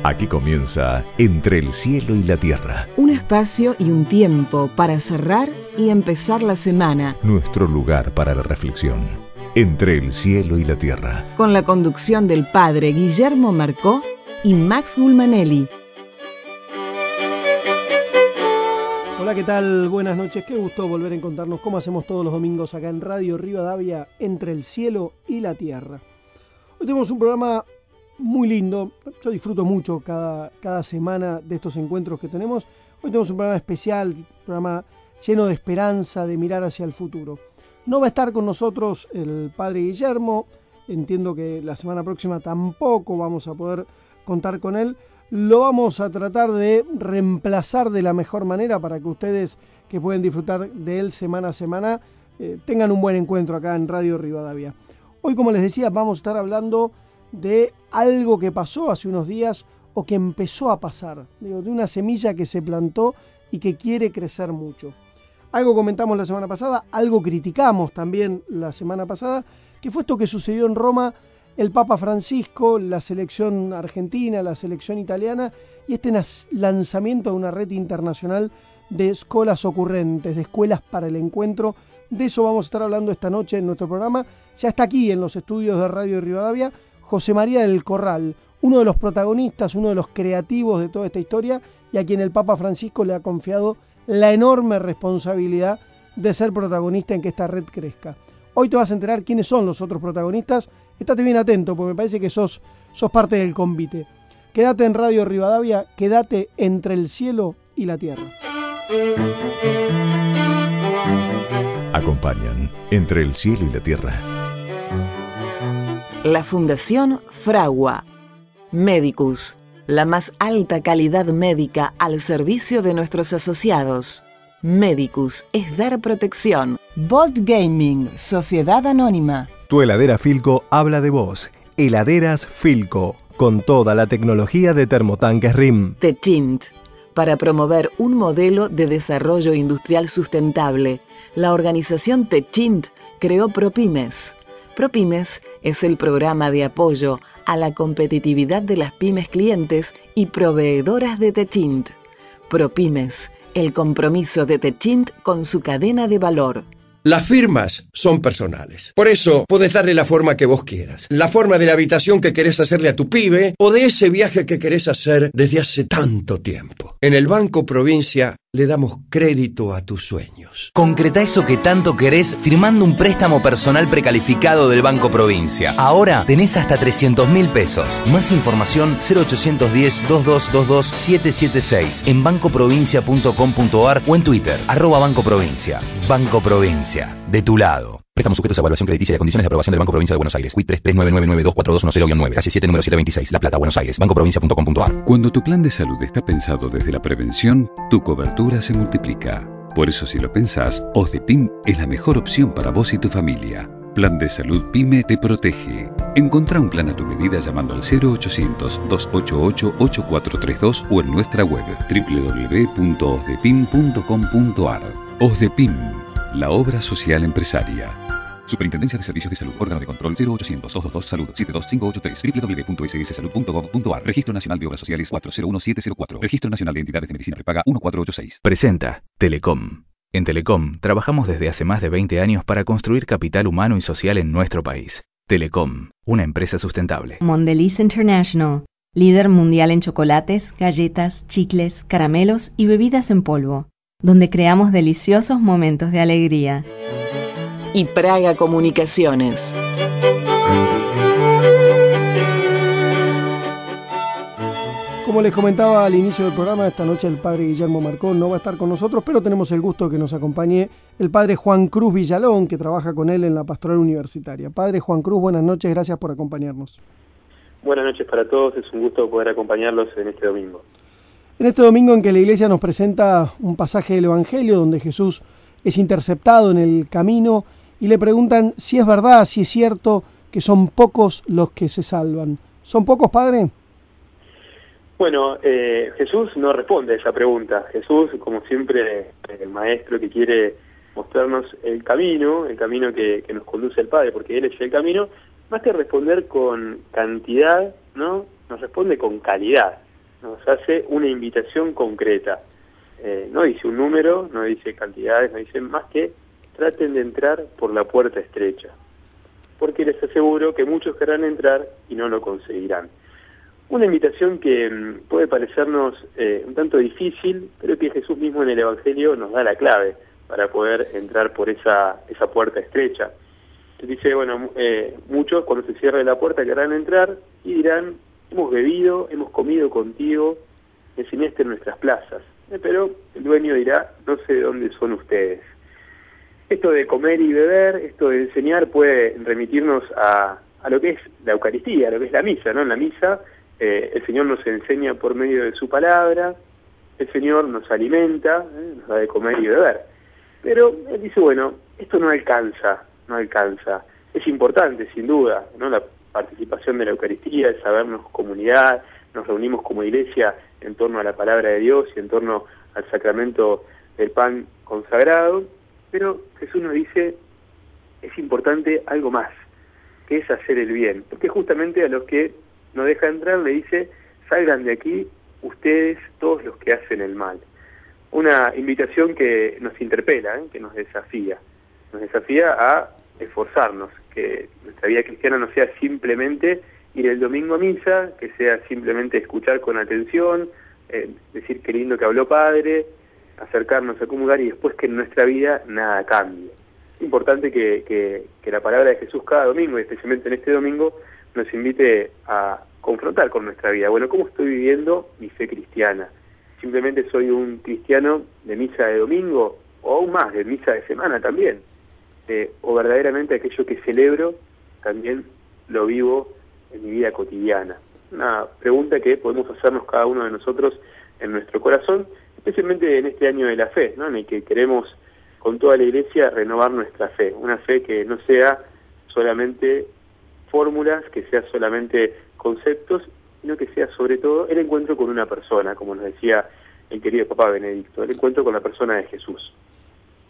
Aquí comienza Entre el cielo y la tierra. Un espacio y un tiempo para cerrar y empezar la semana. Nuestro lugar para la reflexión. Entre el cielo y la tierra. Con la conducción del padre Guillermo Marcó y Max Gulmanelli. Hola, ¿qué tal? Buenas noches. Qué gusto volver a encontrarnos como hacemos todos los domingos acá en Radio Rivadavia, Entre el cielo y la tierra. Hoy tenemos un programa muy lindo. Yo disfruto mucho cada semana de estos encuentros que tenemos. Hoy tenemos un programa especial, un programa lleno de esperanza, de mirar hacia el futuro. No va a estar con nosotros el padre Guillermo. Entiendo que la semana próxima tampoco vamos a poder contar con él. Lo vamos a tratar de reemplazar de la mejor manera para que ustedes que pueden disfrutar de él semana a semana tengan un buen encuentro acá en Radio Rivadavia. Hoy, como les decía, vamos a estar hablando de algo que pasó hace unos días o que empezó a pasar, de una semilla que se plantó y que quiere crecer mucho. Algo comentamos la semana pasada, algo criticamos también la semana pasada, que fue esto que sucedió en Roma, el Papa Francisco, la selección argentina, la selección italiana y este lanzamiento de una red internacional de escuelas ocurrentes, de escuelas para el encuentro. De eso vamos a estar hablando esta noche en nuestro programa. Ya está aquí en los estudios de Radio Rivadavia José María del Corral, uno de los protagonistas, uno de los creativos de toda esta historia y a quien el Papa Francisco le ha confiado la enorme responsabilidad de ser protagonista en que esta red crezca. Hoy te vas a enterar quiénes son los otros protagonistas. Estate bien atento porque me parece que sos parte del convite. Quédate en Radio Rivadavia, quédate entre el cielo y la tierra. Acompañan Entre el cielo y la tierra. La Fundación Fragua. Medicus, la más alta calidad médica al servicio de nuestros asociados. Medicus es dar protección. Bolt Gaming, Sociedad Anónima. Tu heladera Filco habla de vos. Heladeras Filco, con toda la tecnología de termotanques RIM. Techint, para promover un modelo de desarrollo industrial sustentable. La organización Techint creó ProPymes. ProPymes es el programa de apoyo a la competitividad de las pymes clientes y proveedoras de Techint. ProPymes, el compromiso de Techint con su cadena de valor. Las firmas son personales. Por eso, podés darle la forma que vos quieras. La forma de la habitación que querés hacerle a tu pibe o de ese viaje que querés hacer desde hace tanto tiempo. En el Banco Provincia le damos crédito a tus sueños. Concreta eso que tanto querés firmando un préstamo personal precalificado del Banco Provincia. Ahora tenés hasta 300.000 pesos. Más información 0810-2222-776 en bancoprovincia.com.ar o en Twitter, @bancoprovincia. Banco Provincia, de tu lado. Préstamos sujetos a evaluación crediticia y a condiciones de aprobación del Banco Provincia de Buenos Aires. CUIT 3399924210-9, calle 7, número 726, La Plata, Buenos Aires. bancoprovincia.com.ar. Cuando tu plan de salud está pensado desde la prevención, tu cobertura se multiplica. Por eso, si lo pensás, OSDEPIM es la mejor opción para vos y tu familia. Plan de Salud PYME te protege. Encontrá un plan a tu medida llamando al 0800-288-8432 o en nuestra web www.osdepim.com.ar. OSDEPIM, la obra social empresaria. Superintendencia de Servicios de Salud, órgano de control 0800-222-SALUD 72583, www.sssalud.gov.ar, Registro Nacional de Obras Sociales 401704, Registro Nacional de Entidades de Medicina Prepaga 1486. Presenta Telecom. En Telecom trabajamos desde hace más de 20 años para construir capital humano y social en nuestro país. Telecom, una empresa sustentable. Mondelez International, líder mundial en chocolates, galletas, chicles, caramelos y bebidas en polvo, donde creamos deliciosos momentos de alegría. Y Praga Comunicaciones. Como les comentaba al inicio del programa, esta noche el padre Guillermo Marcó no va a estar con nosotros, pero tenemos el gusto de que nos acompañe el padre Juan Cruz Villalón, que trabaja con él en la pastoral universitaria. Padre Juan Cruz, buenas noches, gracias por acompañarnos. Buenas noches para todos, es un gusto poder acompañarlos en este domingo. En este domingo en que la Iglesia nos presenta un pasaje del Evangelio donde Jesús es interceptado en el camino y le preguntan si es verdad, si es cierto que son pocos los que se salvan. ¿Son pocos, padre? Bueno, Jesús no responde a esa pregunta. Jesús, como siempre, el maestro que quiere mostrarnos el camino que nos conduce al Padre, porque Él es el camino, más que responder con cantidad, ¿no? Nos responde con calidad, nos hace una invitación concreta. No dice un número, no dice cantidades, no dice más que traten de entrar por la puerta estrecha, porque les aseguro que muchos querrán entrar y no lo conseguirán. Una invitación que puede parecernos un tanto difícil, pero que Jesús mismo en el Evangelio nos da la clave para poder entrar por esa puerta estrecha. Dice, bueno, muchos cuando se cierre la puerta querrán entrar y dirán, hemos bebido, hemos comido contigo, enseñaste en nuestras plazas. Pero el dueño dirá, no sé de dónde son ustedes. Esto de comer y beber, esto de enseñar puede remitirnos a lo que es la Eucaristía, a lo que es la misa, ¿no? En la misa el Señor nos enseña por medio de su palabra, el Señor nos alimenta, nos da de comer y beber. Pero él dice, bueno, esto no alcanza. Es importante, sin duda, ¿no? La participación de la Eucaristía, el sabernos comunidad, nos reunimos como iglesia en torno a la palabra de Dios y en torno al sacramento del pan consagrado, pero Jesús nos dice, es importante algo más, que es hacer el bien, porque justamente a los que no deja entrar le dice, salgan de aquí ustedes todos los que hacen el mal. Una invitación que nos interpela, que nos desafía a esforzarnos, que nuestra vida cristiana no sea simplemente ir el domingo a misa, que sea simplemente escuchar con atención, decir qué lindo que habló Padre, acercarnos a comulgar y después que en nuestra vida nada cambie. Es importante que la palabra de Jesús cada domingo, y especialmente en este domingo, nos invite a confrontar con nuestra vida. Bueno, ¿cómo estoy viviendo mi fe cristiana? ¿Simplemente soy un cristiano de misa de domingo, o aún más, de misa de semana también? ¿O verdaderamente aquello que celebro también lo vivo en mi vida cotidiana? Una pregunta que podemos hacernos cada uno de nosotros en nuestro corazón, especialmente en este año de la fe, ¿no? En el que queremos con toda la Iglesia renovar nuestra fe, una fe que no sea solamente fórmulas, que sea solamente conceptos, sino que sea sobre todo el encuentro con una persona, como nos decía el querido Papa Benedicto, el encuentro con la persona de Jesús.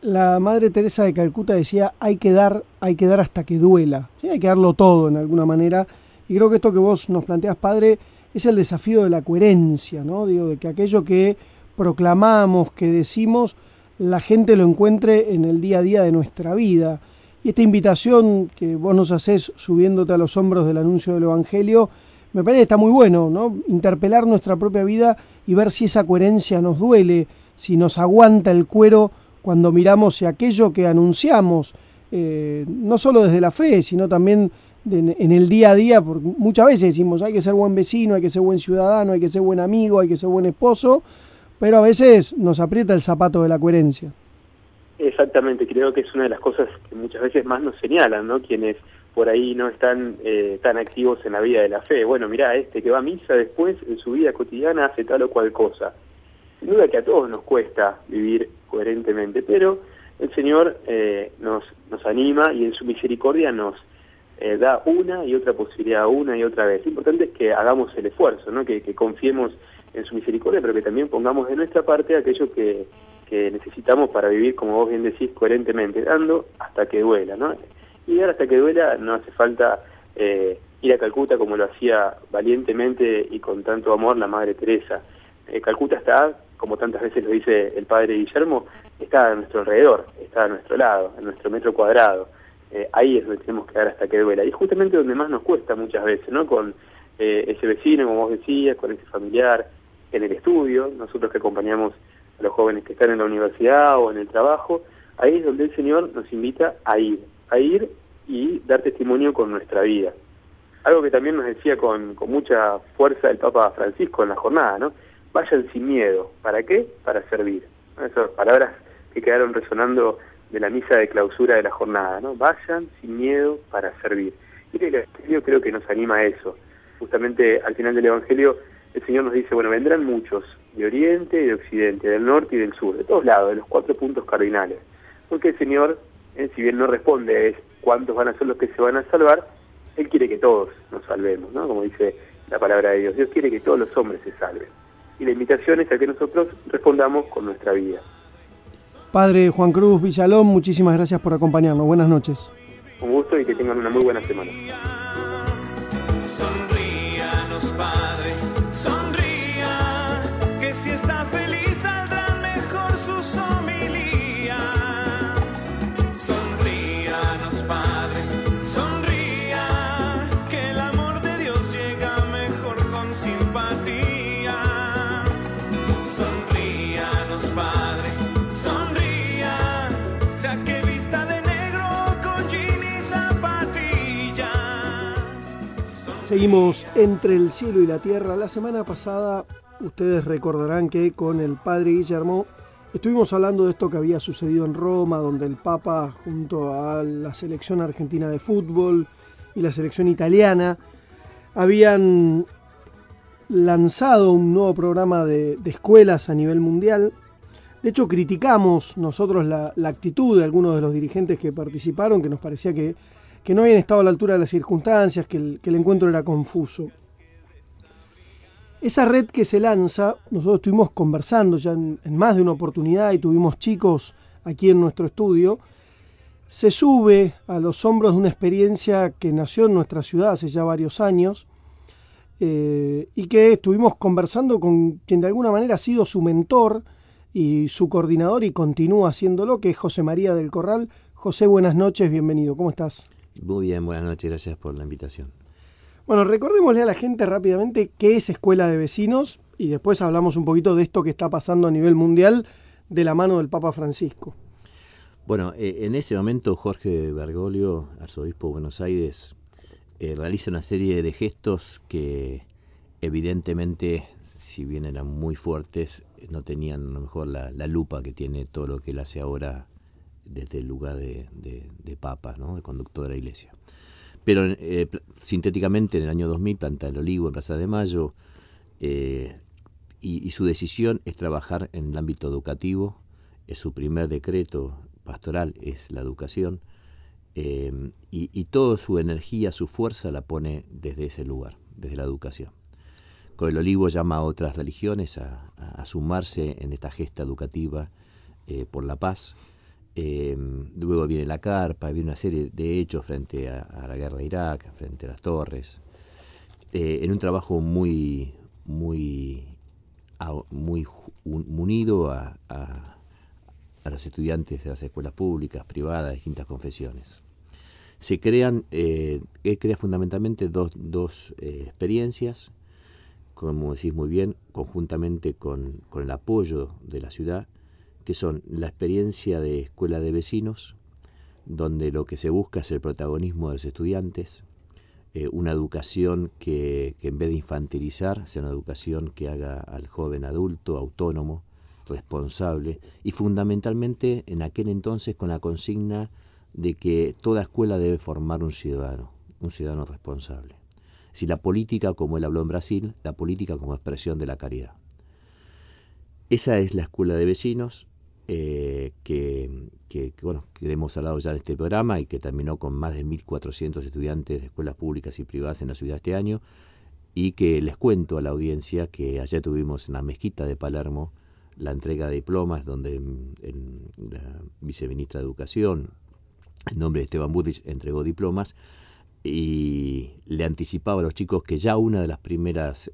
La Madre Teresa de Calcuta decía, hay que dar hasta que duela, ¿sí? Hay que darlo todo en alguna manera, y creo que esto que vos nos planteás, Padre, es el desafío de la coherencia, ¿no? Digo, de que aquello que proclamamos, que decimos, la gente lo encuentre en el día a día de nuestra vida. Y esta invitación que vos nos hacés subiéndote a los hombros del anuncio del Evangelio, me parece que está muy bueno, ¿no? Interpelar nuestra propia vida y ver si esa coherencia nos duele, si nos aguanta el cuero cuando miramos si aquello que anunciamos, no solo desde la fe, sino también en el día a día, porque muchas veces decimos hay que ser buen vecino, hay que ser buen ciudadano, hay que ser buen amigo, hay que ser buen esposo, pero a veces nos aprieta el zapato de la coherencia. Exactamente, creo que es una de las cosas que muchas veces más nos señalan, ¿no? Quienes por ahí no están tan activos en la vida de la fe. Bueno, mirá, que va a misa después en su vida cotidiana hace tal o cual cosa. Sin duda que a todos nos cuesta vivir coherentemente, pero el Señor nos anima y en su misericordia nos da una y otra posibilidad una y otra vez. Lo importante es que hagamos el esfuerzo, ¿no? Que confiemos en su misericordia, pero que también pongamos de nuestra parte aquello que necesitamos para vivir, como vos bien decís, coherentemente, dando hasta que duela, ¿no? Y dar hasta que duela no hace falta ir a Calcuta como lo hacía valientemente y con tanto amor la Madre Teresa. Calcuta está, como tantas veces lo dice el Padre Guillermo, está a nuestro alrededor, está a nuestro lado, en nuestro metro cuadrado. Ahí es donde tenemos que dar hasta que duela. Y justamente donde más nos cuesta muchas veces, ¿no? Con ese vecino, como vos decías, con ese familiar, en el estudio, nosotros que acompañamos a los jóvenes que están en la universidad o en el trabajo, ahí es donde el Señor nos invita a ir y dar testimonio con nuestra vida. Algo que también nos decía con mucha fuerza el Papa Francisco en la jornada, ¿no? Vayan sin miedo. ¿Para qué? Para servir. Esas palabras que quedaron resonando de la misa de clausura de la jornada, ¿no? Vayan sin miedo para servir. Y el Evangelio creo que nos anima a eso. Justamente al final del Evangelio el Señor nos dice, bueno, vendrán muchos, de Oriente y de Occidente, del Norte y del Sur, de todos lados, de los 4 puntos cardinales. Porque el Señor, si bien no responde a cuántos van a ser los que se van a salvar, Él quiere que todos nos salvemos, ¿no? Como dice la palabra de Dios. Dios quiere que todos los hombres se salven. Y la invitación es a que nosotros respondamos con nuestra vida. Padre Juan Cruz Villalón, muchísimas gracias por acompañarnos. Buenas noches. Un gusto y que tengan una muy buena semana. Seguimos entre el cielo y la tierra. La semana pasada ustedes recordarán que con el padre Guillermo estuvimos hablando de esto que había sucedido en Roma, donde el Papa junto a la selección argentina de fútbol y la selección italiana habían lanzado un nuevo programa de escuelas a nivel mundial. De hecho, criticamos nosotros la actitud de algunos de los dirigentes que participaron, que nos parecía que no habían estado a la altura de las circunstancias, que el encuentro era confuso. Esa red que se lanza, nosotros estuvimos conversando ya en más de una oportunidad y tuvimos chicos aquí en nuestro estudio, se sube a los hombros de una experiencia que nació en nuestra ciudad hace ya varios años y que estuvimos conversando con quien de alguna manera ha sido su mentor y su coordinador y continúa haciéndolo, que es José María del Corral. José, buenas noches, bienvenido, ¿cómo estás? Muy bien, buenas noches, gracias por la invitación. Bueno, recordémosle a la gente rápidamente qué es Escuela de Vecinos y después hablamos un poquito de esto que está pasando a nivel mundial de la mano del Papa Francisco. Bueno, en ese momento Jorge Bergoglio, arzobispo de Buenos Aires, realiza una serie de gestos que evidentemente, si bien eran muy fuertes, no tenían a lo mejor la lupa que tiene todo lo que él hace ahora desde el lugar de Papa, ¿no? De conductor de la Iglesia. Pero sintéticamente en el año 2000 planta el olivo en Plaza de Mayo y su decisión es trabajar en el ámbito educativo. Es su primer decreto pastoral, es la educación, y toda su energía, su fuerza la pone desde ese lugar, desde la educación. Con el olivo llama a otras religiones a sumarse en esta gesta educativa por la paz. Luego viene la carpa, viene una serie de hechos frente a la guerra de Irak, frente a las torres, en un trabajo muy unido a los estudiantes de las escuelas públicas, privadas, de distintas confesiones. Se crea fundamentalmente dos experiencias, como decís muy bien, conjuntamente con el apoyo de la ciudad, que son la experiencia de escuela de vecinos, donde lo que se busca es el protagonismo de los estudiantes, una educación que en vez de infantilizar, sea una educación que haga al joven adulto, autónomo, responsable, y fundamentalmente en aquel entonces con la consigna de que toda escuela debe formar un ciudadano responsable. Si la política, como él habló en Brasil, la política como expresión de la caridad. Esa es la escuela de vecinos, que hemos hablado ya en este programa y que terminó con más de 1.400 estudiantes de escuelas públicas y privadas en la ciudad este año, y que les cuento a la audiencia que ayer tuvimos en la mezquita de Palermo la entrega de diplomas, donde la viceministra de Educación, en nombre de Esteban Budrich, entregó diplomas y le anticipaba a los chicos que ya una de las primeras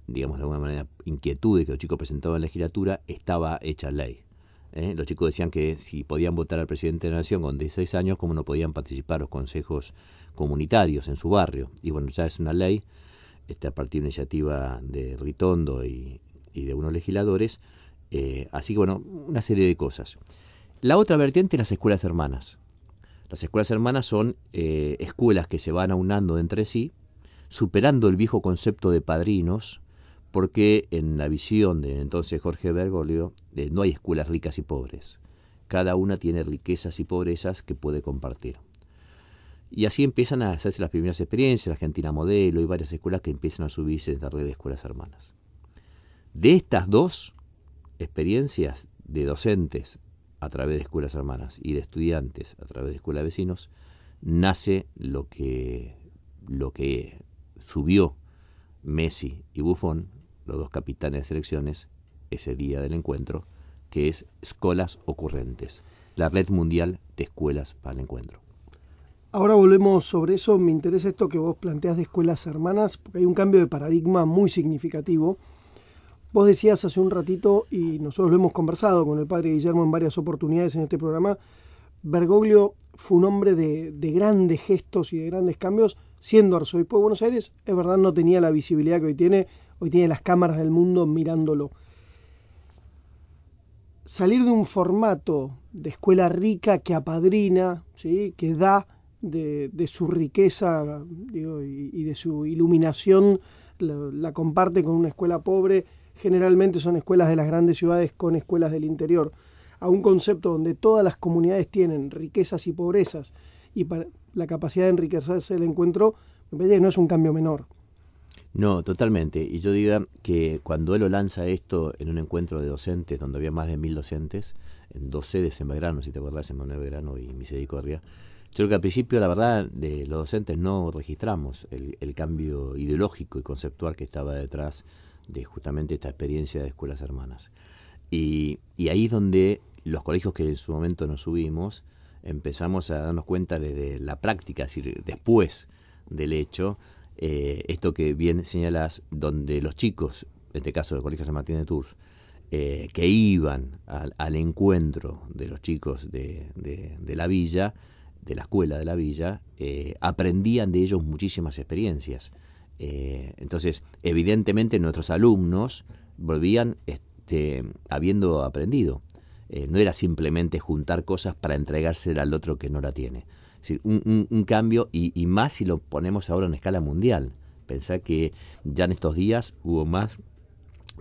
digamos de alguna manera, inquietudes que los chicos presentaban en la legislatura, estaba hecha ley. Los chicos decían que si podían votar al presidente de la Nación con 16 años, ¿cómo no podían participar los consejos comunitarios en su barrio? Y bueno, ya es una ley, a partir de una iniciativa de Ritondo y de unos legisladores, así que bueno, una serie de cosas. La otra vertiente es las escuelas hermanas. Las escuelas hermanas son escuelas que se van aunando entre sí, superando el viejo concepto de padrinos, porque en la visión de entonces Jorge Bergoglio no hay escuelas ricas y pobres. Cada una tiene riquezas y pobrezas que puede compartir. Y así empiezan a hacerse las primeras experiencias, la Argentina Modelo y varias escuelas que empiezan a subirse en la red de escuelas hermanas. De estas dos experiencias de docentes a través de escuelas hermanas y de estudiantes a través de escuelas de vecinos, nace lo que subió Messi y Buffon, los dos capitanes de selecciones, ese día del encuentro, que es Escolas Ocurrentes, la red mundial de escuelas para el encuentro. Ahora volvemos sobre eso. Me interesa esto que vos planteás de escuelas hermanas, porque hay un cambio de paradigma muy significativo. Vos decías hace un ratito, y nosotros lo hemos conversado con el padre Guillermo en varias oportunidades en este programa, Bergoglio fue un hombre de grandes gestos y de grandes cambios, siendo arzobispo de Buenos Aires. Es verdad, no tenía la visibilidad que hoy tiene las cámaras del mundo mirándolo. Salir de un formato de escuela rica que apadrina, ¿sí?, que da, de su riqueza, digo, y de su iluminación, la comparte con una escuela pobre. Generalmente son escuelas de las grandes ciudades con escuelas del interior, a un concepto donde todas las comunidades tienen riquezas y pobrezas, y para la capacidad de enriquecerse el encuentro, me parece que no es un cambio menor. No, totalmente. Y yo diría que cuando él lo lanza esto en un encuentro de docentes, donde había más de 1000 docentes, en 2 sedes en Belgrano, si te acordás, en Manuel Belgrano y Misericordia, yo creo que al principio, la verdad, de los docentes no registramos el cambio ideológico y conceptual que estaba detrás de justamente esta experiencia de escuelas hermanas. Y ahí es donde los colegios que en su momento nos subimos, empezamos a darnos cuenta de la práctica, es decir, después del hecho, esto que bien señalás, donde los chicos, en este caso del Colegio San Martín de Tours, que iban al encuentro de los chicos de la villa, de la escuela de la villa, aprendían de ellos muchísimas experiencias. Entonces, evidentemente nuestros alumnos volvían habiendo aprendido. No era simplemente juntar cosas para entregársela al otro que no la tiene. Es decir, un cambio, y más si lo ponemos ahora en escala mundial. Pensá que ya en estos días hubo más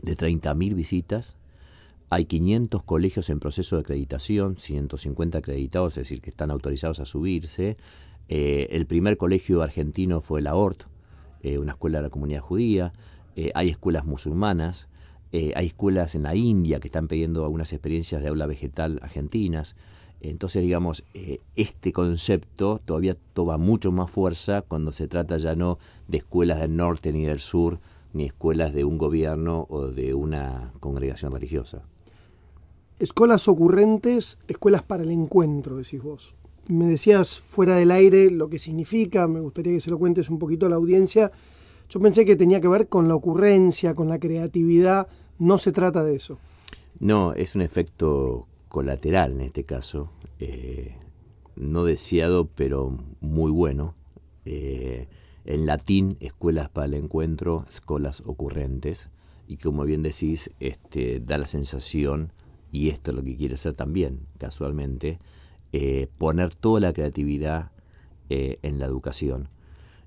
de 30.000 visitas, hay 500 colegios en proceso de acreditación, 150 acreditados, es decir, que están autorizados a subirse. El primer colegio argentino fue la ORT, una escuela de la comunidad judía. Hay escuelas musulmanas, hay escuelas en la India que están pidiendo algunas experiencias de aula vegetal argentinas. Entonces, digamos, este concepto todavía toma mucho más fuerza cuando se trata ya no de escuelas del norte ni del sur, ni escuelas de un gobierno o de una congregación religiosa. Escuelas ocurrentes, escuelas para el encuentro, decís vos. Me decías fuera del aire lo que significa, me gustaría que se lo cuentes un poquito a la audiencia. Yo pensé que tenía que ver con la ocurrencia, con la creatividad. No se trata de eso. No, es un efecto colateral en este caso, no deseado, pero muy bueno. En latín, escuelas para el encuentro, escolas ocurrentes, y como bien decís, da la sensación, y esto es lo que quiere hacer también, casualmente, poner toda la creatividad en la educación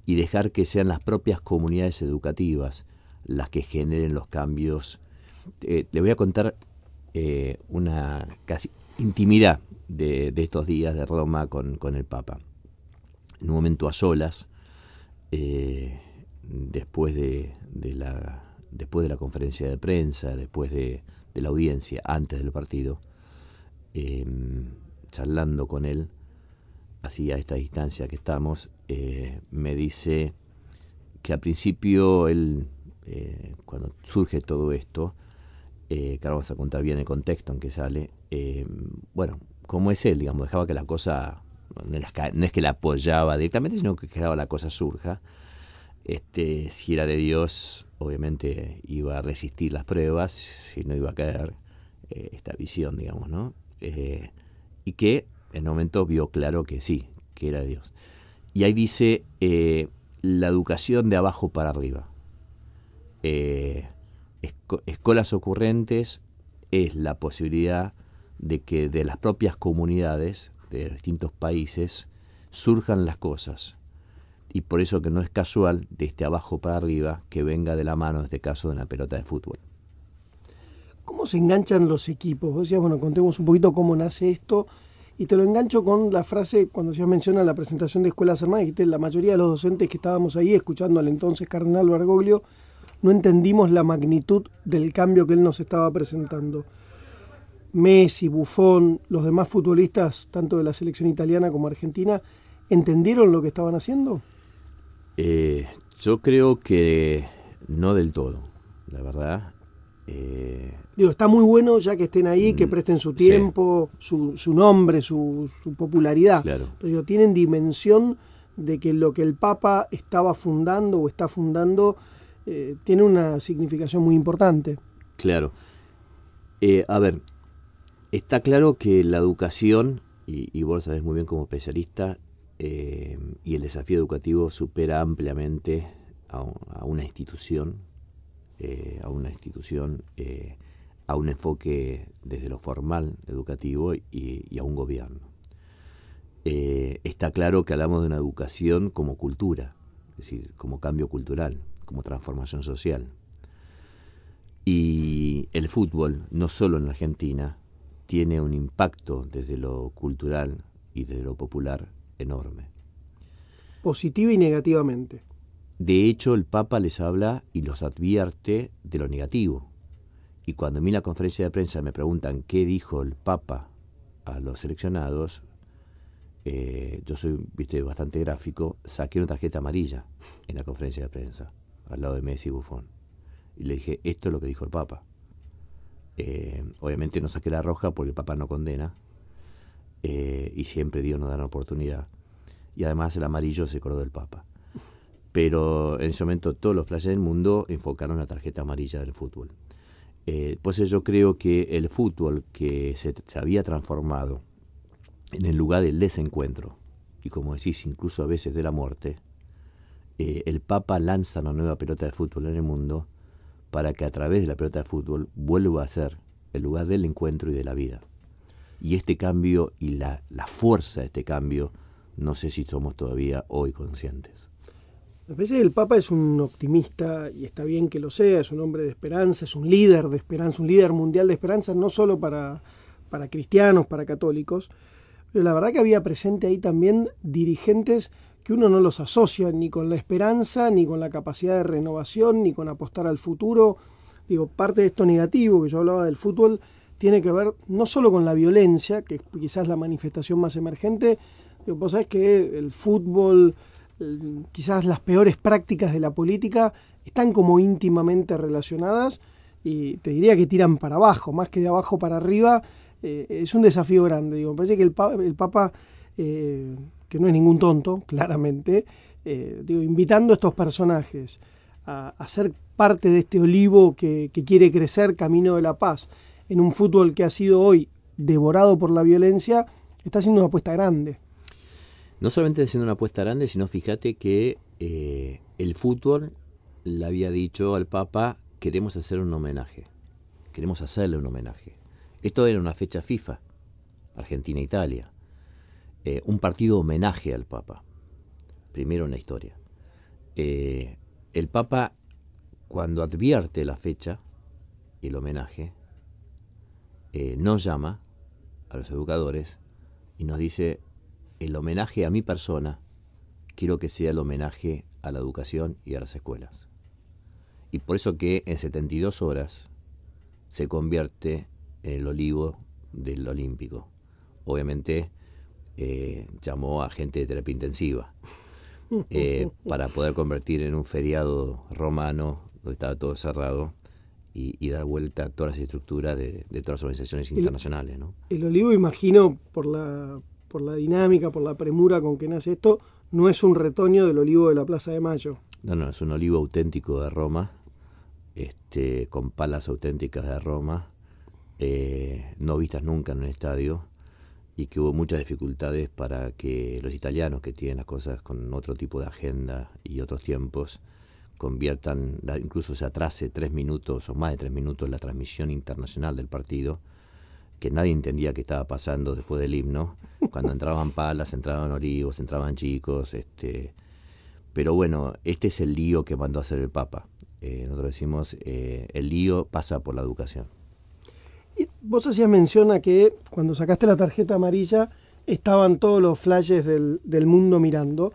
y dejar que sean las propias comunidades educativas las que generen los cambios. Le voy a contar una casi intimidad de estos días de Roma con el Papa. En un momento a solas, después de la conferencia de prensa, después de la audiencia, antes del partido, charlando con él, así a esta distancia que estamos, me dice que al principio él, cuando surge todo esto, que ahora vamos a contar bien el contexto en que sale, bueno, como es él, digamos, dejaba que la cosa, no es que la apoyaba directamente, sino que dejaba la cosa surja. Si era de Dios, obviamente iba a resistir las pruebas, si no iba a caer, esta visión, digamos, ¿no? Y que en un momento vio claro que sí, que era de Dios. Y ahí dice, la educación de abajo para arriba. Escuelas ocurrentes es la posibilidad de que de las propias comunidades de los distintos países surjan las cosas, y por eso que no es casual de abajo para arriba que venga de la mano, en este caso, de una pelota de fútbol. ¿Cómo se enganchan los equipos? Vos decías, bueno, contemos un poquito cómo nace esto, y te lo engancho con la frase cuando se menciona la presentación de Escuelas Hermanas, dijiste, la mayoría de los docentes que estábamos ahí escuchando al entonces cardenal Bergoglio no entendimos la magnitud del cambio que él nos estaba presentando. Messi, Buffon, los demás futbolistas, tanto de la selección italiana como argentina, ¿entendieron lo que estaban haciendo? Yo creo que no del todo, la verdad. Está muy bueno ya que estén ahí, que presten su tiempo, sí, su nombre, su popularidad. Claro. Pero tienen dimensión de que lo que el Papa estaba fundando o está fundando tiene una significación muy importante. Claro. A ver, está claro que la educación, y vos sabés muy bien como especialista, y el desafío educativo supera ampliamente a una institución, a un enfoque desde lo formal educativo y a un gobierno. está claro que hablamos de una educación como cultura, es decir, como cambio cultural, como transformación social. Y el fútbol, no solo en la Argentina, tiene un impacto desde lo cultural y desde lo popular enorme. Positiva y negativamente. De hecho, el Papa les habla y los advierte de lo negativo. Y cuando a mí en la conferencia de prensa me preguntan qué dijo el Papa a los seleccionados, yo soy bastante gráfico, saqué una tarjeta amarilla en la conferencia de prensa, al lado de Messi y Buffon. Y le dije, esto es lo que dijo el Papa. Obviamente no saqué la roja porque el Papa no condena, y siempre Dios nos da una oportunidad. Y además el amarillo se acordó del Papa. Pero en ese momento todos los flashes del mundo enfocaron la tarjeta amarilla del fútbol. Pues yo creo que el fútbol que se había transformado en el lugar del desencuentro, y como decís, incluso a veces de la muerte, el Papa lanza una nueva pelota de fútbol en el mundo para que a través de la pelota de fútbol vuelva a ser el lugar del encuentro y de la vida. Y este cambio y la fuerza de este cambio, no sé si somos todavía hoy conscientes. A veces el Papa es un optimista, y está bien que lo sea, es un hombre de esperanza, es un líder de esperanza, un líder mundial de esperanza, no solo para cristianos, para católicos, pero la verdad que había presente ahí también dirigentes que uno no los asocia ni con la esperanza, ni con la capacidad de renovación, ni con apostar al futuro. Digo, parte de esto negativo que yo hablaba del fútbol tiene que ver no solo con la violencia, que es quizás la manifestación más emergente. Digo, vos sabés que el fútbol, quizás las peores prácticas de la política están como íntimamente relacionadas, y te diría que tiran para abajo, más que de abajo para arriba. Es un desafío grande. Digo, me parece que el Papa, que no es ningún tonto, claramente, invitando a estos personajes a ser parte de este olivo que quiere crecer camino de la paz en un fútbol que ha sido hoy devorado por la violencia, está haciendo una apuesta grande. No solamente haciendo una apuesta grande, sino fíjate que el fútbol le había dicho al Papa, queremos hacer un homenaje, queremos hacerle un homenaje. Esto era una fecha FIFA, Argentina-Italia, un partido homenaje al Papa, primero en la historia. El Papa, cuando advierte la fecha y el homenaje, nos llama a los educadores y nos dice, el homenaje a mi persona, quiero que sea el homenaje a la educación y a las escuelas. Y por eso que en 72 horas se convierte en el olivo del Olímpico. Obviamente llamó a gente de terapia intensiva para poder convertir en un feriado romano donde estaba todo cerrado y dar vuelta a todas las estructuras de todas las organizaciones internacionales, ¿no? El olivo, imagino, por la dinámica, por la premura con que nace esto, no es un retoño del olivo de la Plaza de Mayo. No, es un olivo auténtico de Roma, con palas auténticas de Roma, no vistas nunca en un estadio, y que hubo muchas dificultades para que los italianos, que tienen las cosas con otro tipo de agenda y otros tiempos, conviertan, incluso se atrase 3 minutos o más de 3 minutos la transmisión internacional del partido, que nadie entendía qué estaba pasando después del himno, cuando entraban palas, entraban olivos, entraban chicos, pero bueno, este es el lío que mandó a hacer el Papa. Nosotros decimos, el lío pasa por la educación. Y vos hacías mención a que cuando sacaste la tarjeta amarilla estaban todos los flashes del mundo mirando.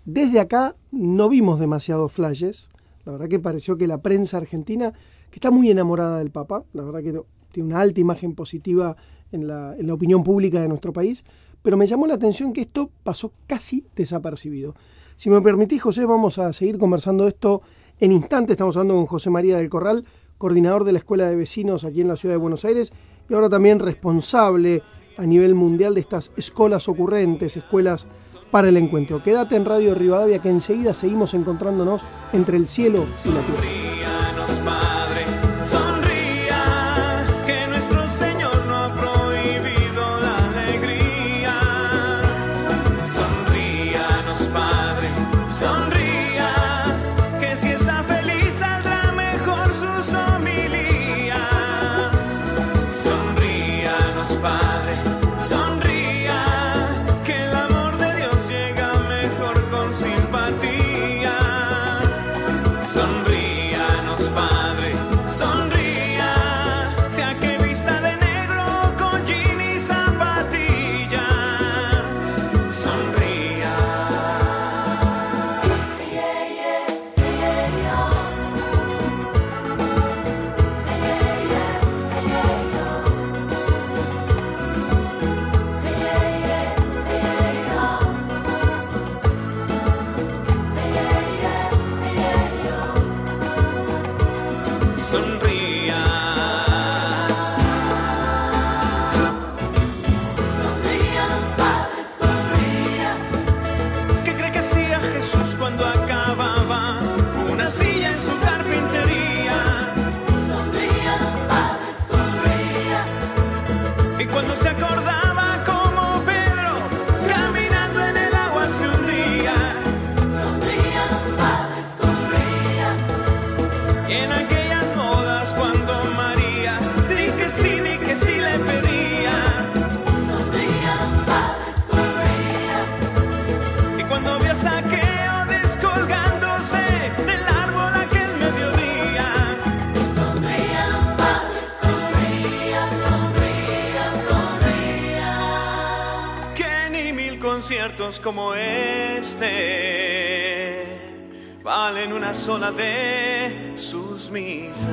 Desde acá no vimos demasiados flashes. La verdad que pareció que la prensa argentina, que está muy enamorada del Papa, la verdad que tiene una alta imagen positiva en la opinión pública de nuestro país, pero me llamó la atención que esto pasó casi desapercibido. Si me permitís, José, vamos a seguir conversando esto en instantes. Estamos hablando con José María del Corral, coordinador de la Escuela de Vecinos aquí en la Ciudad de Buenos Aires, y ahora también responsable a nivel mundial de estas escuelas ocurrentes, escuelas para el encuentro. Quédate en Radio Rivadavia, que enseguida seguimos encontrándonos entre el cielo y la tierra. Que la momentos como este valen una sola de sus misas.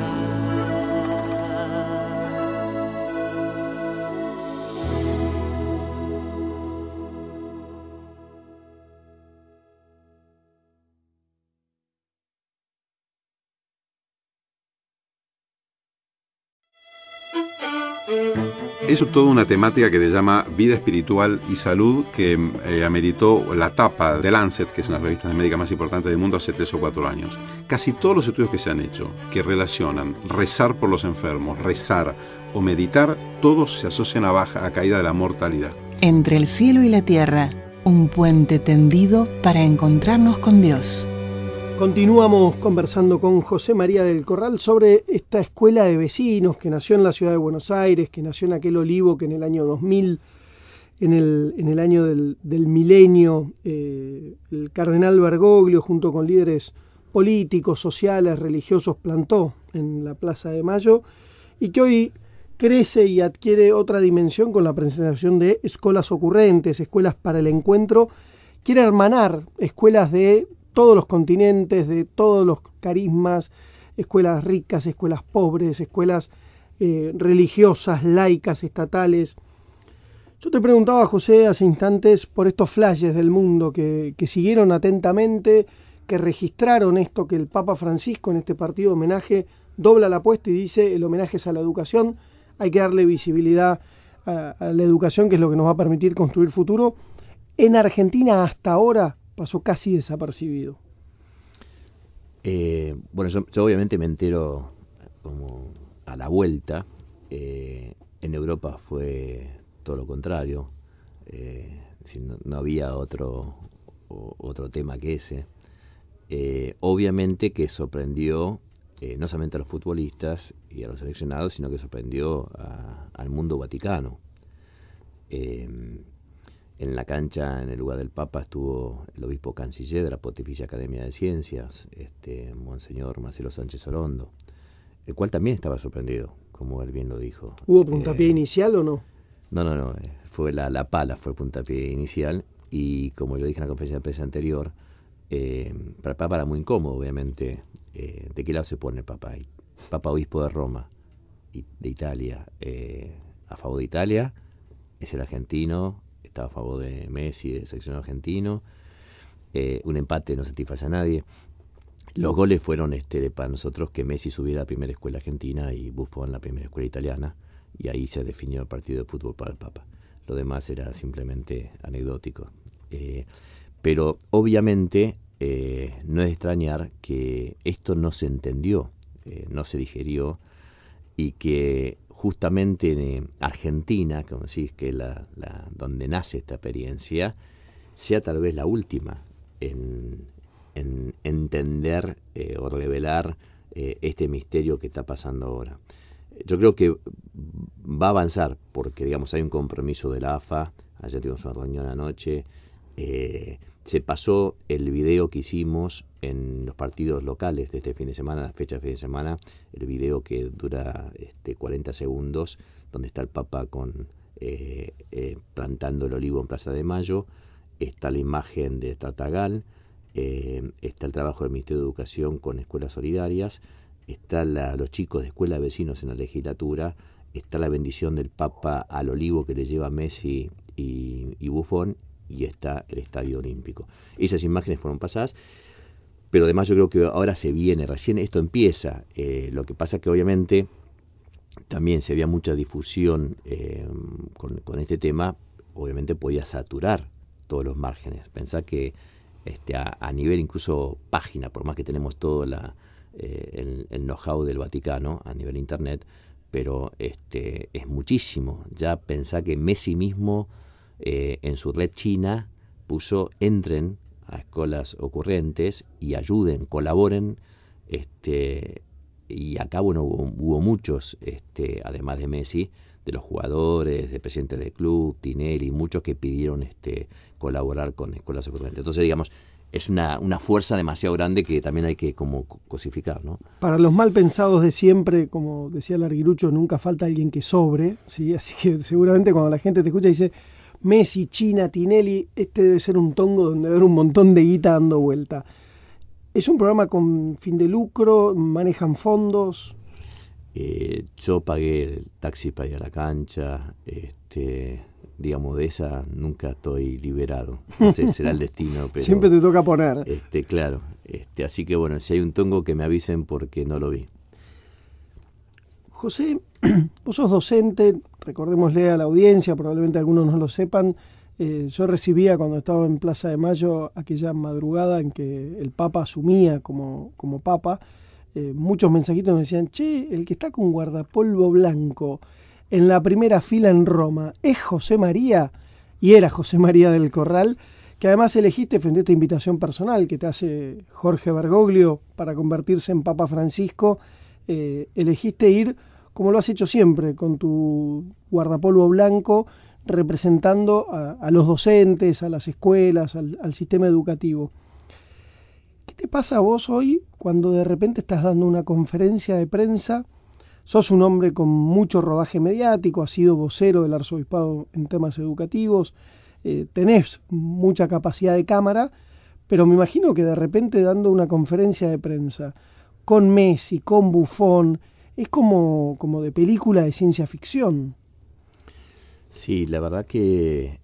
Es toda una temática que se llama Vida Espiritual y Salud, que ameritó la tapa de Lancet, que es una de las revistas médicas más importantes del mundo, hace 3 o 4 años. Casi todos los estudios que se han hecho, que relacionan rezar por los enfermos, rezar o meditar, todos se asocian a caída de la mortalidad. Entre el cielo y la tierra, un puente tendido para encontrarnos con Dios. Continuamos conversando con José María del Corral sobre esta escuela de vecinos que nació en la ciudad de Buenos Aires, que nació en aquel olivo que en el año 2000, en el año del milenio, el cardenal Bergoglio, junto con líderes políticos, sociales, religiosos, plantó en la Plaza de Mayo, y que hoy crece y adquiere otra dimensión con la presentación de escuelas ocurrentes, escuelas para el encuentro. Quiere hermanar escuelas de todos los continentes, de todos los carismas, escuelas ricas, escuelas pobres, escuelas religiosas, laicas, estatales. Yo te preguntaba, José, hace instantes por estos flashes del mundo que siguieron atentamente, que registraron esto que el Papa Francisco en este partido de homenaje dobla la apuesta y dice: el homenaje es a la educación, hay que darle visibilidad a la educación, que es lo que nos va a permitir construir futuro. En Argentina hasta ahora pasó casi desapercibido. Bueno, yo obviamente me entero como a la vuelta. En Europa fue todo lo contrario. No había otro tema que ese. Obviamente que sorprendió no solamente a los futbolistas y a los seleccionados, sino que sorprendió al mundo vaticano. En la cancha, en el lugar del Papa, estuvo el obispo canciller de la Pontificia Academia de Ciencias, Monseñor Marcelo Sánchez Orondo, el cual también estaba sorprendido, como él bien lo dijo. ¿Hubo puntapié inicial o no? No, fue la pala, fue el puntapié inicial, y como yo dije en la conferencia de prensa anterior, para el Papa era muy incómodo, obviamente, de qué lado se pone el Papa. Papa Obispo de Roma, de Italia, a favor de Italia, es el argentino, estaba a favor de Messi, del seleccionado argentino. Un empate no satisface a nadie. Los goles fueron para nosotros que Messi subiera a la primera escuela argentina y Buffon la primera escuela italiana, y ahí se definió el partido de fútbol para el Papa. Lo demás era simplemente anecdótico. Pero obviamente no es de extrañar que esto no se entendió, no se digerió, y que justamente en Argentina, como decís, que es donde nace esta experiencia, sea tal vez la última en entender o revelar este misterio que está pasando ahora. Yo creo que va a avanzar porque, digamos, hay un compromiso de la AFA. Ayer tuvimos una reunión anoche. Se pasó el video que hicimos en los partidos locales de este fin de semana, la fecha de fin de semana, el video que dura 40 segundos, donde está el Papa plantando el olivo en Plaza de Mayo, está la imagen de Tartagal, está el trabajo del Ministerio de Educación con escuelas solidarias, está los chicos de escuela de vecinos en la legislatura, está la bendición del Papa al olivo que le lleva Messi y Buffon, y está el Estadio Olímpico. Esas imágenes fueron pasadas, pero además yo creo que ahora se viene, recién esto empieza. Lo que pasa que obviamente también si había mucha difusión con este tema, obviamente podía saturar todos los márgenes. Pensá que a nivel incluso página, por más que tenemos todo el know-how del Vaticano a nivel internet, pero es muchísimo. Ya pensá que Messi mismo en su red china puso: entren a escuelas ocurrentes y ayuden, colaboren, y acá hubo muchos, además de Messi, de los jugadores, del presidente del club, Tinelli, muchos que pidieron colaborar con escuelas ocurrentes. Entonces, digamos, es una fuerza demasiado grande que también hay que como cosificar, ¿no? Para los mal pensados de siempre, como decía Larguirucho, nunca falta alguien que sobre, ¿sí? Así que seguramente cuando la gente te escucha dice: Messi, China, Tinelli, este debe ser un tongo donde debe haber un montón de guita dando vuelta. ¿Es un programa con fin de lucro? ¿Manejan fondos? Yo pagué el taxi para ir a la cancha, digamos, de esa nunca estoy liberado. No sé, será el destino, pero siempre te toca poner. Claro. Así que bueno, si hay un tongo que me avisen porque no lo vi. José, vos sos docente, recordémosle a la audiencia, probablemente algunos no lo sepan. Yo recibía cuando estaba en Plaza de Mayo aquella madrugada en que el Papa asumía como Papa, muchos mensajitos me decían, che, el que está con guardapolvo blanco en la primera fila en Roma, ¿es José María? Y era José María del Corral, que además elegiste frente a esta invitación personal que te hace Jorge Bergoglio para convertirse en Papa Francisco, elegiste ir, como lo has hecho siempre, con tu guardapolvo blanco, representando a los docentes, a las escuelas, al sistema educativo. ¿Qué te pasa a vos hoy cuando de repente estás dando una conferencia de prensa? Sos un hombre con mucho rodaje mediático, has sido vocero del arzobispado en temas educativos, tenés mucha capacidad de cámara, pero me imagino que de repente dando una conferencia de prensa con Messi, con Buffon, es como de película de ciencia ficción. Sí, la verdad que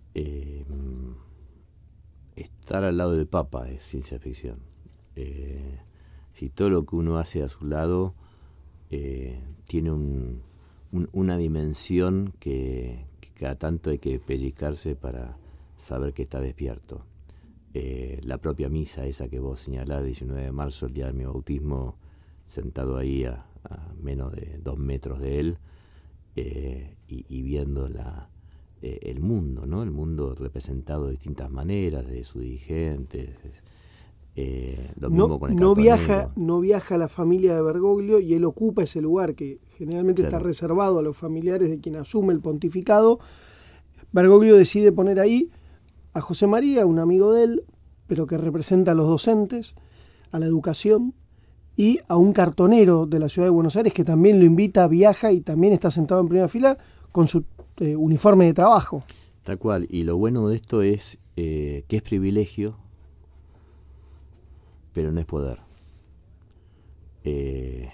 estar al lado del Papa es ciencia ficción. Si todo lo que uno hace a su lado tiene una dimensión que cada tanto hay que pellizcarse para saber que está despierto. La propia misa esa que vos señalás, el 19 de marzo, el día de mi bautismo, sentado ahí a menos de 2 metros de él, y viendo el mundo, ¿no? El mundo representado de distintas maneras, de sus dirigentes. Lo mismo con el no viaja la familia de Bergoglio y él ocupa ese lugar que generalmente está reservado a los familiares de quien asume el pontificado. Bergoglio decide poner ahí a José María, un amigo de él, pero que representa a los docentes, a la educación, y a un cartonero de la ciudad de Buenos Aires que también lo invita, viaja y también está sentado en primera fila con su uniforme de trabajo. Tal cual, y lo bueno de esto es que es privilegio, pero no es poder. Es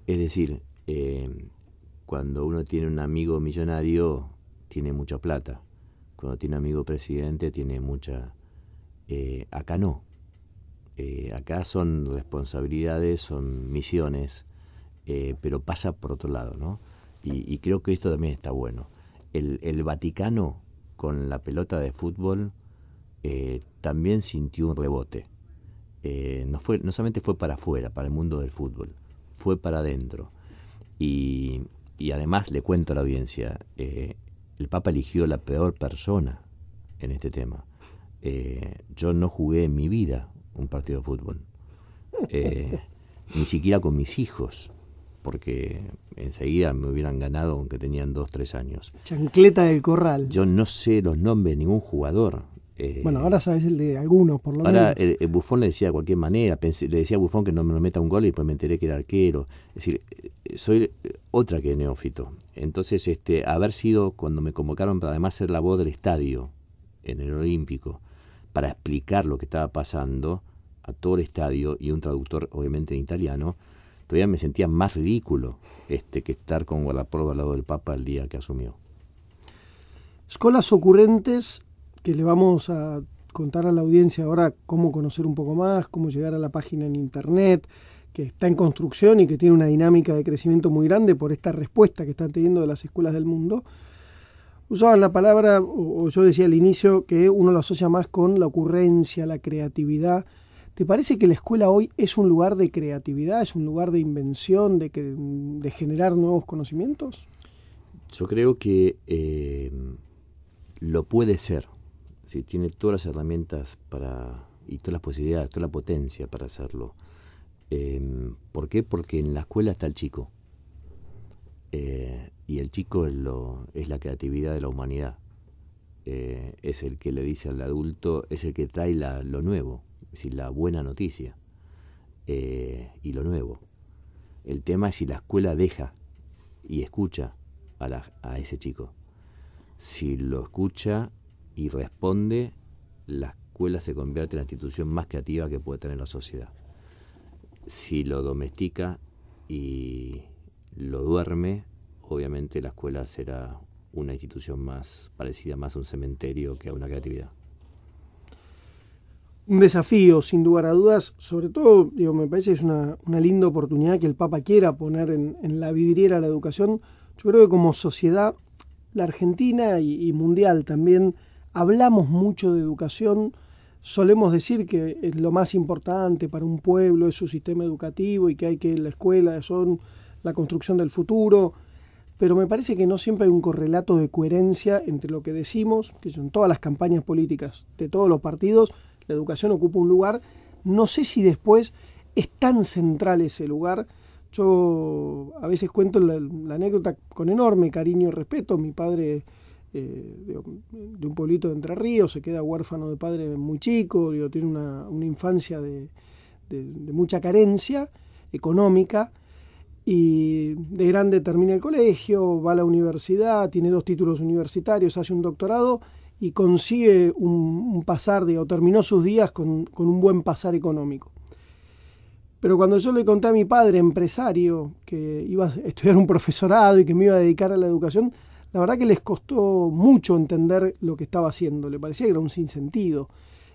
decir, cuando uno tiene un amigo millonario, tiene mucha plata. Cuando tiene un amigo presidente, tiene mucha... acá no. Acá son responsabilidades, son misiones, pero pasa por otro lado, ¿no? Y creo que esto también está bueno. El Vaticano, con la pelota de fútbol, también sintió un rebote. No solamente fue para afuera, para el mundo del fútbol, fue para adentro. Y además le cuento a la audiencia, el Papa eligió la peor persona en este tema. Yo no jugué en mi vida un partido de fútbol, ni siquiera con mis hijos, porque enseguida me hubieran ganado aunque tenían 2-3 años. Chancleta del Corral. Yo no sé los nombres de ningún jugador. Bueno, ahora sabes el de algunos, por lo menos. Ahora el Buffon le decía de cualquier manera, le decía a Buffon que no me meta un gol y después me enteré que era arquero. Es decir, soy otra que neófito. Entonces, haber sido, cuando me convocaron para además ser la voz del estadio en el Olímpico, para explicar lo que estaba pasando a todo el estadio y un traductor obviamente en italiano, todavía me sentía más ridículo que estar con guardapolvo al lado del Papa el día que asumió. Escolas ocurrentes que le vamos a contar a la audiencia ahora cómo conocer un poco más, cómo llegar a la página en internet, que está en construcción y que tiene una dinámica de crecimiento muy grande por esta respuesta que están teniendo de las escuelas del mundo. Usaban la palabra, o yo decía al inicio, que uno lo asocia más con la ocurrencia, la creatividad. ¿Te parece que la escuela hoy es un lugar de creatividad, es un lugar de invención, de generar nuevos conocimientos? Yo creo que lo puede ser. Sí, tiene todas las herramientas y todas las posibilidades, toda la potencia para hacerlo. ¿Por qué? Porque en la escuela está el chico. Y el chico es la creatividad de la humanidad. Es el que le dice al adulto, es el que trae lo nuevo, es decir, la buena noticia y lo nuevo. El tema es si la escuela deja y escucha a ese chico. Si lo escucha y responde, la escuela se convierte en la institución más creativa que puede tener la sociedad. Si lo domestica y lo duerme, obviamente la escuela será una institución más parecida más a un cementerio que a una creatividad. Un desafío, sin lugar a dudas, sobre todo, me parece que es una linda oportunidad que el Papa quiera poner en la vidriera la educación. Yo creo que como sociedad, la Argentina y mundial también, hablamos mucho de educación, solemos decir que es lo más importante para un pueblo, es su sistema educativo y que la escuela son la construcción del futuro, pero me parece que no siempre hay un correlato de coherencia entre lo que decimos, que son todas las campañas políticas de todos los partidos, la educación ocupa un lugar, no sé si después es tan central ese lugar. Yo a veces cuento la anécdota con enorme cariño y respeto. Mi padre, de un pueblito de Entre Ríos, se queda huérfano de padre muy chico, tiene una infancia de mucha carencia económica, y de grande termina el colegio, va a la universidad, tiene 2 títulos universitarios, hace un doctorado y consigue un pasar, terminó sus días con un buen pasar económico. Pero cuando yo le conté a mi padre, empresario, que iba a estudiar un profesorado y que me iba a dedicar a la educación, la verdad que les costó mucho entender lo que estaba haciendo, le parecía que era un sinsentido.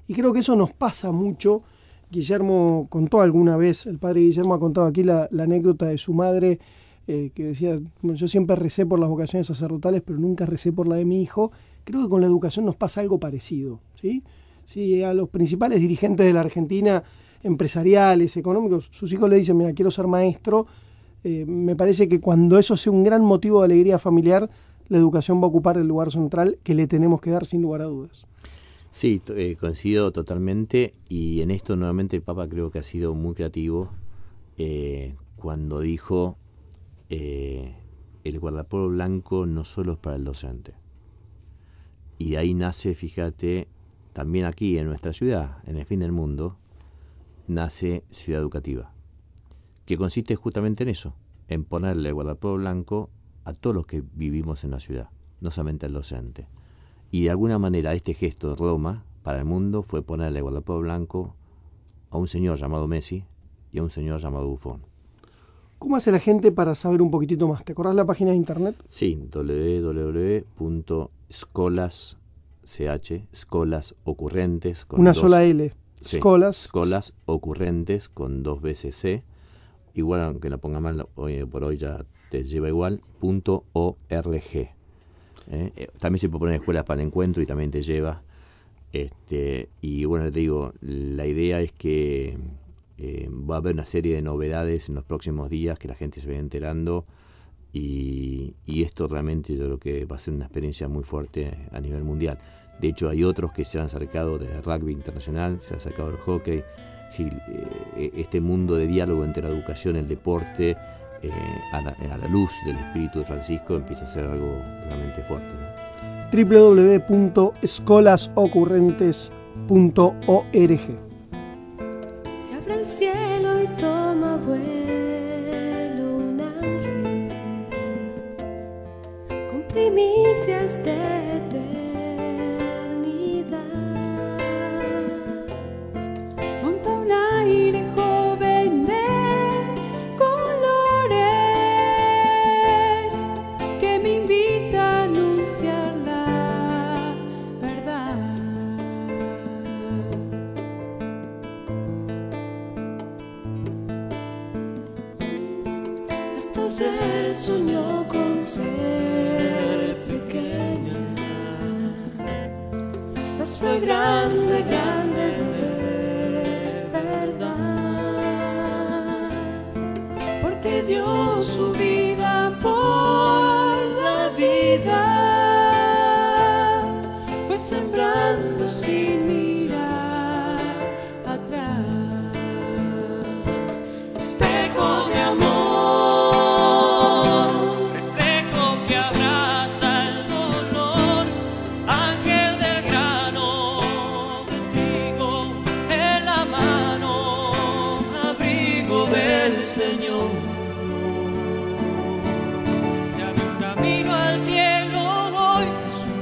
Y creo que eso nos pasa mucho. Guillermo contó alguna vez, el padre Guillermo ha contado aquí la anécdota de su madre, que decía, yo siempre recé por las vocaciones sacerdotales, pero nunca recé por la de mi hijo. Creo que con la educación nos pasa algo parecido, ¿sí? Sí, a los principales dirigentes de la Argentina, empresariales, económicos, sus hijos le dicen, mira, quiero ser maestro. Me parece que cuando eso sea un gran motivo de alegría familiar, la educación va a ocupar el lugar central que le tenemos que dar sin lugar a dudas. Sí, coincido totalmente, y en esto nuevamente el Papa creo que ha sido muy creativo cuando dijo el guardapolvo blanco no solo es para el docente. Y ahí nace, fíjate, también aquí en nuestra ciudad, en el fin del mundo, nace Ciudad Educativa, que consiste justamente en eso, en ponerle el guardapolvo blanco a todos los que vivimos en la ciudad, no solamente al docente. Y de alguna manera este gesto de Roma para el mundo fue ponerle el guardapolvo blanco a un señor llamado Messi y a un señor llamado Buffon. ¿Cómo hace la gente para saber un poquitito más? ¿Te acordás la página de internet? Sí, www.scholas, Scholas Ocurrentes. Con una sola L. Sí, Scholas. Scholas Ocurrentes con 2 veces C. Igual, aunque la ponga mal, hoy por hoy ya te lleva igual, .org. También se puede poner escuelas para el encuentro y también te lleva. Y bueno, te digo, la idea es que va a haber una serie de novedades en los próximos días que la gente se vaya enterando, y esto realmente yo creo que va a ser una experiencia muy fuerte a nivel mundial. De hecho, hay otros que se han acercado del rugby internacional, se han acercado del hockey. Sí, este mundo de diálogo entre la educación y el deporte, a la luz del espíritu de Francisco, empieza a ser algo realmente fuerte, ¿no? www.escolasocurrentes.org. Se abre el cielo y toma vuelo un ángel con primicias de eternidad. Monta un aire joven de colores que me invita a anunciar la verdad. Hasta ayer soñó con ser pequeña, mas fue grande, grande de verdad, porque dio su vida por la vida, fue sembrando sin mirar atrás. Espejo de amor, reflejo que abraza el dolor, ángel del grano, de trigo en la mano, abrigo del Señor. Ya vi un camino al cielo hoy, es un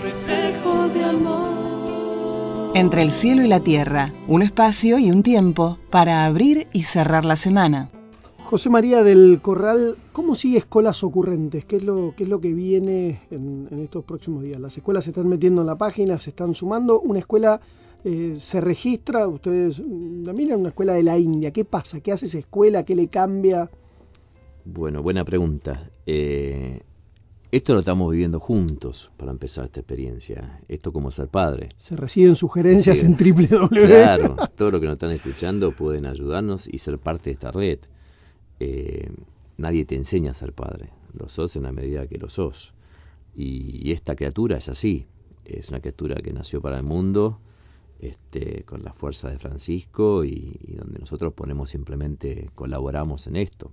Entre el cielo y la tierra, un espacio y un tiempo para abrir y cerrar la semana. José María del Corral, ¿cómo sigue Escuelas Ocurrentes? ¿Qué es lo que viene en estos próximos días? Las escuelas se están metiendo en la página, se están sumando. Una escuela se registra, ustedes la miran, una escuela de la India. ¿Qué pasa? ¿Qué hace esa escuela? ¿Qué le cambia? Bueno, buena pregunta. Esto lo estamos viviendo juntos para empezar esta experiencia. Esto como ser padre. Se reciben sugerencias en www. Claro, todo lo que nos están escuchando pueden ayudarnos y ser parte de esta red. Nadie te enseña a ser padre. Lo sos en la medida que lo sos. Y esta criatura es así. Es una criatura que nació para el mundo, con la fuerza de Francisco y donde nosotros simplemente colaboramos en esto.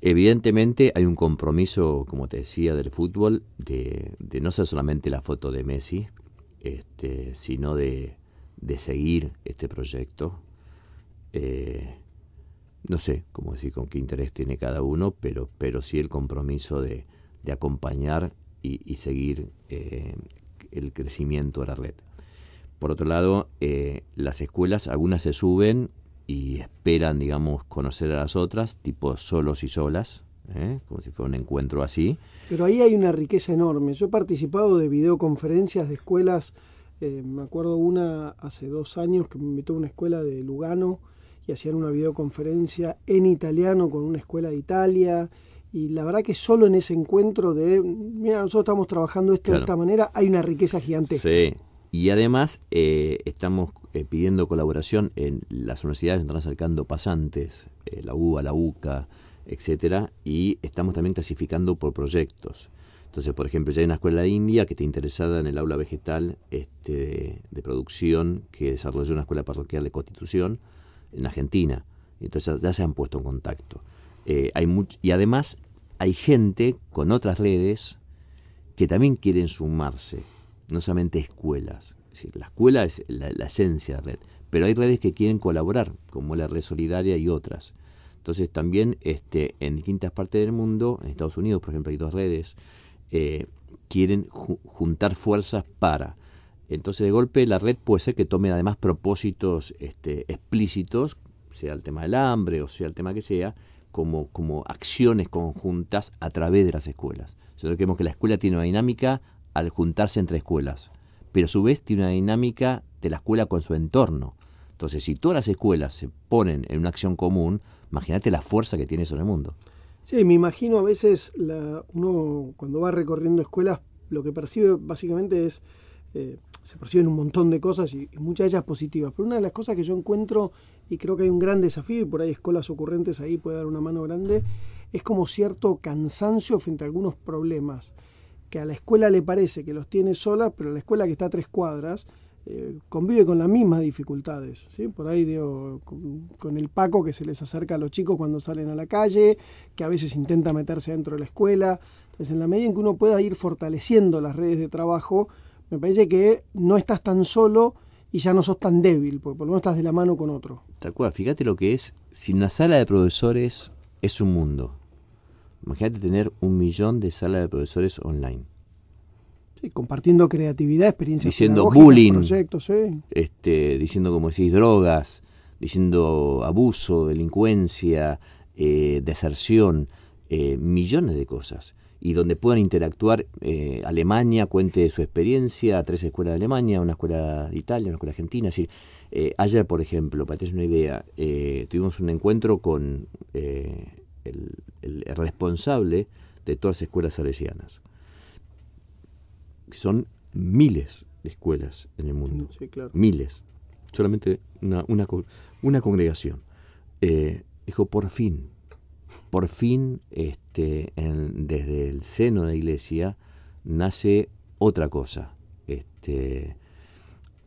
Evidentemente hay un compromiso, como te decía, del fútbol, de no ser solamente la foto de Messi, sino de seguir este proyecto. No sé cómo decir con qué interés tiene cada uno, pero sí el compromiso de acompañar y seguir el crecimiento de la red. Por otro lado, las escuelas, algunas se suben y esperan, digamos, conocer a las otras, tipo solos y solas, como si fuera un encuentro así. Pero ahí hay una riqueza enorme. Yo he participado de videoconferencias de escuelas, me acuerdo una hace 2 años que me invitó a una escuela de Lugano y hacían una videoconferencia en italiano con una escuela de Italia, y la verdad que solo en ese encuentro de, mira, nosotros estamos trabajando esto de esta manera, hay una riqueza gigantesca. Sí. Y además estamos pidiendo colaboración en las universidades, están acercando pasantes, la UBA, la UCA, etcétera, y estamos también clasificando por proyectos. Entonces, por ejemplo, ya hay una escuela de India que está interesada en el aula vegetal de producción que desarrolló una escuela parroquial de Constitución en Argentina. Entonces ya se han puesto en contacto. Y además hay gente con otras redes que también quieren sumarse. No solamente escuelas. Es decir, la escuela es la esencia de la red, pero hay redes que quieren colaborar, como la Red Solidaria y otras. Entonces también en distintas partes del mundo, en Estados Unidos, por ejemplo, hay 2 redes, quieren juntar fuerzas para. Entonces, de golpe, la red puede ser que tome además propósitos explícitos, sea el tema del hambre o sea el tema que sea, como acciones conjuntas a través de las escuelas. Nosotros creemos que la escuela tiene una dinámica al juntarse entre escuelas, pero a su vez tiene una dinámica de la escuela con su entorno. Entonces, si todas las escuelas se ponen en una acción común, imagínate la fuerza que tiene eso en el mundo. Sí, me imagino a veces uno cuando va recorriendo escuelas, lo que percibe básicamente es, se perciben un montón de cosas y muchas de ellas positivas, pero una de las cosas que yo encuentro, y creo que hay un gran desafío, y por ahí Escuelas Ocurrentes ahí puede dar una mano grande, es como cierto cansancio frente a algunos problemas que a la escuela le parece que los tiene sola, pero la escuela que está a 3 cuadras convive con las mismas dificultades, ¿sí? Por ahí digo, con el Paco que se les acerca a los chicos cuando salen a la calle, que a veces intenta meterse dentro de la escuela. Entonces, en la medida en que uno pueda ir fortaleciendo las redes de trabajo, me parece que no estás tan solo y ya no sos tan débil, porque por lo menos estás de la mano con otro. Tal cual, fíjate lo que es, si una sala de profesores es un mundo. Imagínate tener 1 millón de salas de profesores online. Sí, compartiendo creatividad, experiencias diciendo pedagógicas, bullying, proyectos, sí. Diciendo, como decís, drogas, diciendo abuso, delincuencia, deserción, millones de cosas. Y donde puedan interactuar, Alemania cuente su experiencia, 3 escuelas de Alemania, una escuela de Italia, una escuela argentina. Es decir, ayer, por ejemplo, para que te des una idea, tuvimos un encuentro con el responsable de todas las escuelas salesianas. Son miles de escuelas en el mundo. Sí, claro. Miles. Solamente una congregación. Dijo, por fin, desde el seno de la iglesia nace otra cosa.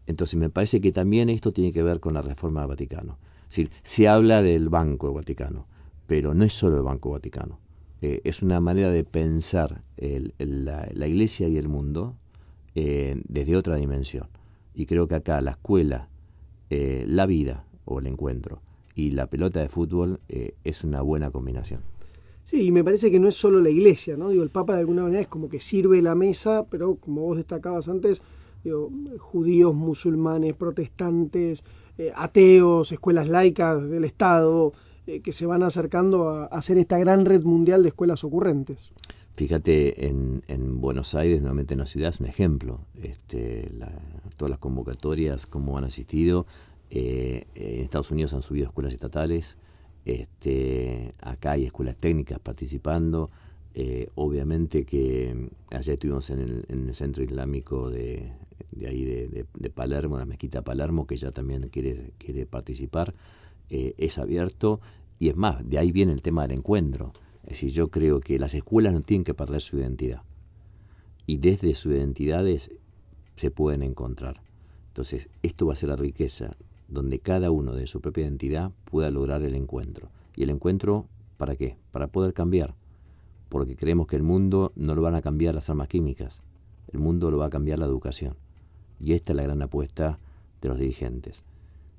Entonces me parece que también esto tiene que ver con la reforma del Vaticano. Es decir, se habla del Banco Vaticano, pero no es solo el Banco Vaticano. Es una manera de pensar la iglesia y el mundo desde otra dimensión. Y creo que acá la escuela, la vida o el encuentro y la pelota de fútbol es una buena combinación. Sí, y me parece que no es solo la iglesia, ¿no? Digo, el Papa de alguna manera es como que sirve la mesa, pero como vos destacabas antes, judíos, musulmanes, protestantes, ateos, escuelas laicas del Estado, que se van acercando a hacer esta gran red mundial de escuelas ocurrentes. Fíjate, en Buenos Aires, nuevamente en la ciudad, es un ejemplo. Todas las convocatorias, cómo han asistido. En Estados Unidos han subido escuelas estatales. Acá hay escuelas técnicas participando. Obviamente que allá estuvimos en el centro islámico de Palermo, la mezquita Palermo, que ya también quiere participar. Es abierto, y es más, de ahí viene el tema del encuentro. Es decir, yo creo que las escuelas no tienen que perder su identidad, y desde sus identidades se pueden encontrar. Entonces, esto va a ser la riqueza, donde cada uno de su propia identidad pueda lograr el encuentro. ¿Y el encuentro para qué? Para poder cambiar, porque creemos que el mundo no lo van a cambiar las armas químicas, el mundo lo va a cambiar la educación. Y esta es la gran apuesta de los dirigentes,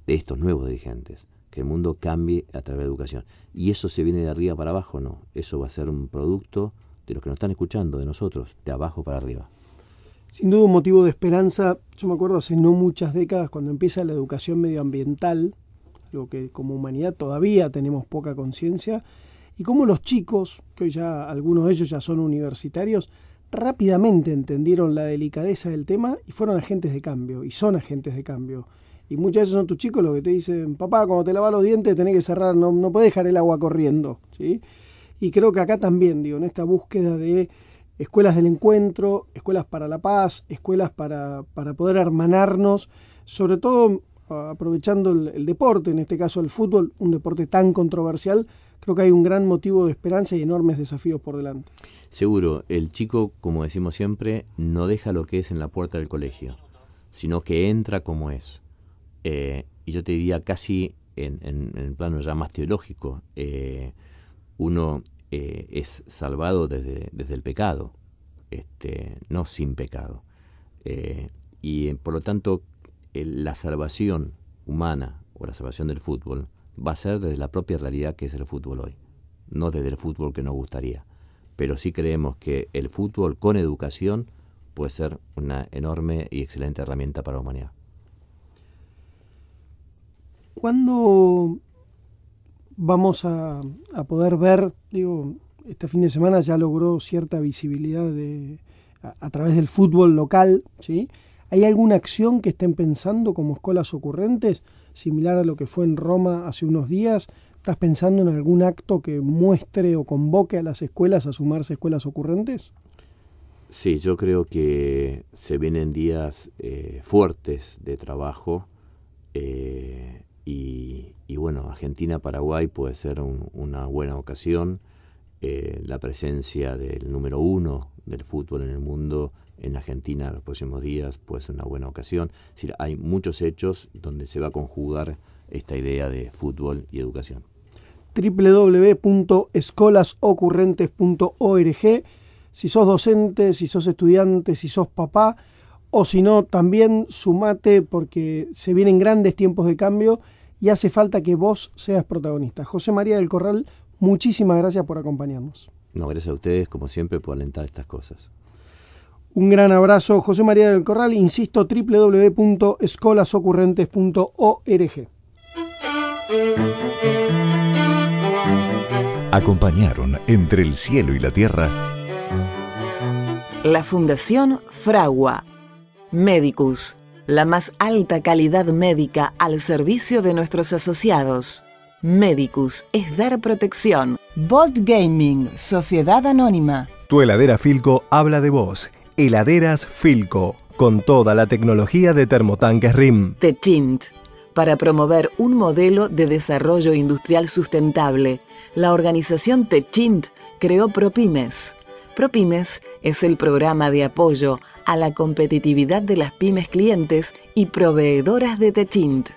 de estos nuevos dirigentes, que el mundo cambie a través de educación. Y eso se viene de arriba para abajo, no. Eso va a ser un producto de los que nos están escuchando, de nosotros, de abajo para arriba. Sin duda un motivo de esperanza. Yo me acuerdo hace no muchas décadas, cuando empieza la educación medioambiental, algo que como humanidad todavía tenemos poca conciencia, y cómo los chicos, que hoy ya algunos de ellos ya son universitarios, rápidamente entendieron la delicadeza del tema y fueron agentes de cambio, y son agentes de cambio. Y muchas veces son tus chicos los que te dicen: papá, cuando te lavas los dientes tenés que cerrar, no podés dejar el agua corriendo, ¿sí? Y creo que acá también, en esta búsqueda de escuelas del encuentro, escuelas para la paz, escuelas para poder hermanarnos, sobre todo aprovechando el deporte, en este caso el fútbol, un deporte tan controversial, creo que hay un gran motivo de esperanza y enormes desafíos por delante. Seguro, el chico, como decimos siempre, no deja lo que es en la puerta del colegio, sino que entra como es. Y yo te diría casi en el plano ya más teológico, uno es salvado desde el pecado, no sin pecado. Y por lo tanto, la salvación humana o la salvación del fútbol va a ser desde la propia realidad que es el fútbol hoy, no desde el fútbol que nos gustaría. Pero sí creemos que el fútbol con educación puede ser una enorme y excelente herramienta para la humanidad. ¿Cuándo vamos a poder ver, este fin de semana ya logró cierta visibilidad a través del fútbol local, ¿sí? ¿Hay alguna acción que estén pensando como escuelas ocurrentes, similar a lo que fue en Roma hace unos días? ¿Estás pensando en algún acto que muestre o convoque a las escuelas a sumarse a escuelas ocurrentes? Sí, yo creo que se vienen días fuertes de trabajo, y bueno, Argentina-Paraguay puede ser una buena ocasión. La presencia del número 1 del fútbol en el mundo en Argentina en los próximos días puede ser una buena ocasión. Es decir, hay muchos hechos donde se va a conjugar esta idea de fútbol y educación. www.escolasocurrentes.org. Si sos docente, si sos estudiante, si sos papá, o si no, también sumate, porque se vienen grandes tiempos de cambio y hace falta que vos seas protagonista. José María del Corral, muchísimas gracias por acompañarnos. No, gracias a ustedes, como siempre, por alentar estas cosas. Un gran abrazo, José María del Corral. Insisto, www.escolasocurrentes.org. Acompañaron Entre el cielo y la tierra la Fundación Fragua. Medicus, la más alta calidad médica al servicio de nuestros asociados. Medicus es dar protección. Bolt Gaming, Sociedad Anónima. Tu heladera Filco habla de vos. Heladeras Filco, con toda la tecnología de termotanques RIM. Techint, para promover un modelo de desarrollo industrial sustentable, la organización Techint creó ProPymes. ProPymes es el programa de apoyo a la competitividad de las pymes clientes y proveedoras de Techint.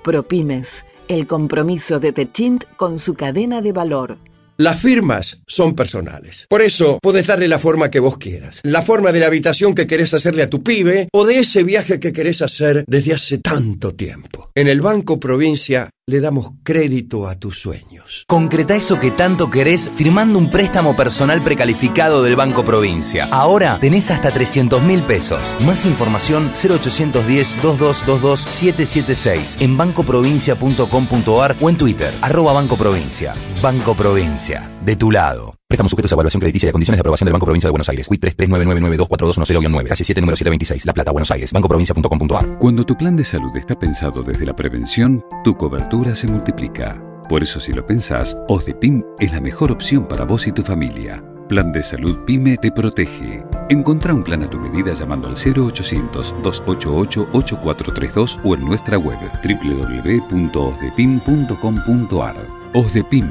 ProPymes, el compromiso de Techint con su cadena de valor. Las firmas son personales. Por eso podés darle la forma que vos quieras. La forma de la habitación que querés hacerle a tu pibe o de ese viaje que querés hacer desde hace tanto tiempo. En el Banco Provincia le damos crédito a tus sueños. Concretá eso que tanto querés firmando un préstamo personal precalificado del Banco Provincia. Ahora tenés hasta 300.000 pesos. Más información 0810-2222-776 en bancoprovincia.com.ar o en Twitter, @Banco Provincia. Banco Provincia, de tu lado. Préstamos sujetos a evaluación crediticia y a condiciones de aprobación del Banco Provincia de Buenos Aires. CUIT 3399924210-9, calle 7, número 726, La Plata, Buenos Aires. bancoprovincia.com.ar. Cuando tu plan de salud está pensado desde la prevención, tu cobertura se multiplica. Por eso, si lo pensás, OSDEPIM es la mejor opción para vos y tu familia. Plan de Salud PYME te protege. Encontrá un plan a tu medida llamando al 0800-288-8432 o en nuestra web www.osdepim.com.ar. OSDEPIM,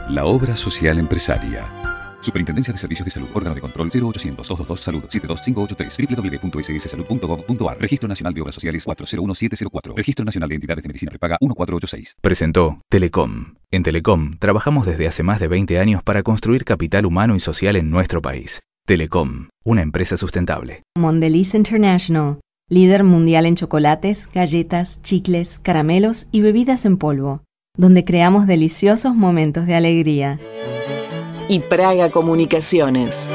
la obra social empresaria. Superintendencia de Servicios de Salud, órgano de control 0800-222-SALUD 72583, www.sssalud.gov.ar, Registro Nacional de Obras Sociales 401704, Registro Nacional de Entidades de Medicina Prepaga 1486. Presentó Telecom. En Telecom trabajamos desde hace más de 20 años para construir capital humano y social en nuestro país. Telecom, una empresa sustentable. Mondelez International, líder mundial en chocolates, galletas, chicles, caramelos y bebidas en polvo, donde creamos deliciosos momentos de alegría. Y Praga Comunicaciones.